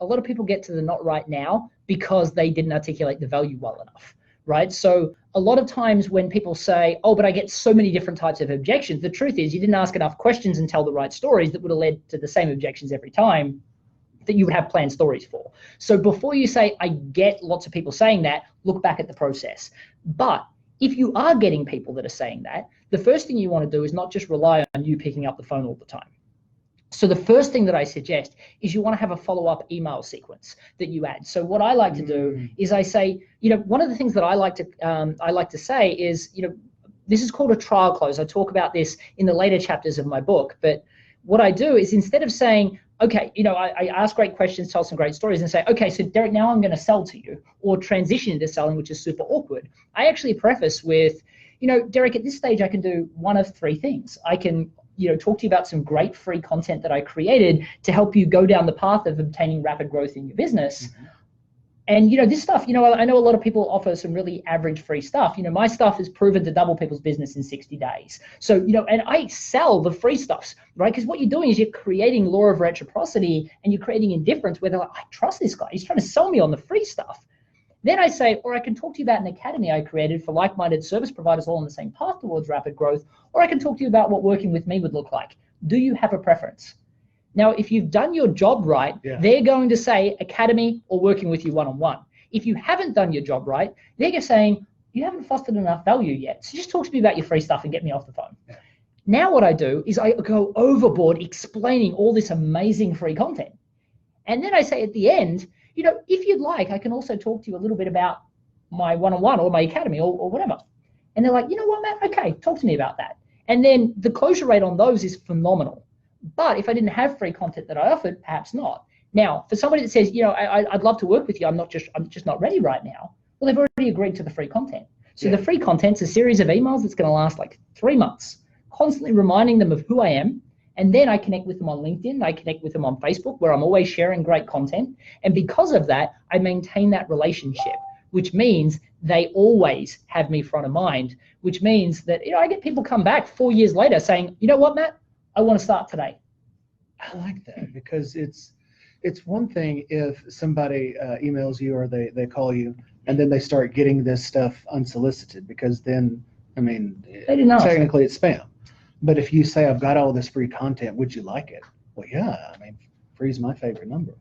a lot of people get to the not right now because they didn't articulate the value well enough, right? So a lot of times when people say, oh, but I get so many different types of objections, the truth is you didn't ask enough questions and tell the right stories that would have led to the same objections every time that you would have planned stories for. So before you say, I get lots of people saying that, look back at the process. But if you are getting people that are saying that, the first thing you want to do is not just rely on you picking up the phone all the time. So the first thing that I suggest is you want to have a follow-up email sequence that you add. So what I like to do is I say, one of the things that I like to say is, this is called a trial close. I talk about this in the later chapters of my book. But what I do is instead of saying, okay, I ask great questions, tell some great stories, and say, okay, so Derek, now I'm going to sell to you, or transition into selling, which is super awkward. I actually preface with, Derek, at this stage, I can do one of three things. I can talk to you about some great free content that I created to help you go down the path of obtaining rapid growth in your business. Mm-hmm. And this stuff, I know a lot of people offer some really average free stuff. My stuff is proven to double people's business in 60 days. So, and I sell the free stuffs, right? Because what you're doing is you're creating law of reciprocity and you're creating indifference where they're like, I trust this guy. He's trying to sell me on the free stuff. Then I say, or I can talk to you about an academy I created for like-minded service providers all on the same path towards rapid growth, or I can talk to you about what working with me would look like. Do you have a preference? Now, if you've done your job right, they're going to say academy or working with you one-on-one. If you haven't done your job right, they're saying you haven't fostered enough value yet. So just talk to me about your free stuff and get me off the phone. Yeah. Now what I do is I go overboard explaining all this amazing free content. And then I say at the end, if you'd like, I can also talk to you a little bit about my one-on-one or my academy or whatever. And they're like, you know what, Matt? Okay, talk to me about that. And then the closure rate on those is phenomenal. But if I didn't have free content that I offered, perhaps not. Now, for somebody that says, I'd love to work with you, I'm just not ready right now. Well, they've already agreed to the free content. So the free content's a series of emails that's going to last like 3 months, constantly reminding them of who I am. And then I connect with them on LinkedIn. I connect with them on Facebook, where I'm always sharing great content. And because of that, I maintain that relationship, which means they always have me front of mind, which means that I get people come back 4 years later saying, you know what, Matt? I want to start today. I like that, because it's one thing if somebody emails you or they call you and then they start getting this stuff unsolicited, because then, technically it's spam. But if you say, I've got all this free content, would you like it? Well, yeah, free's my favorite number.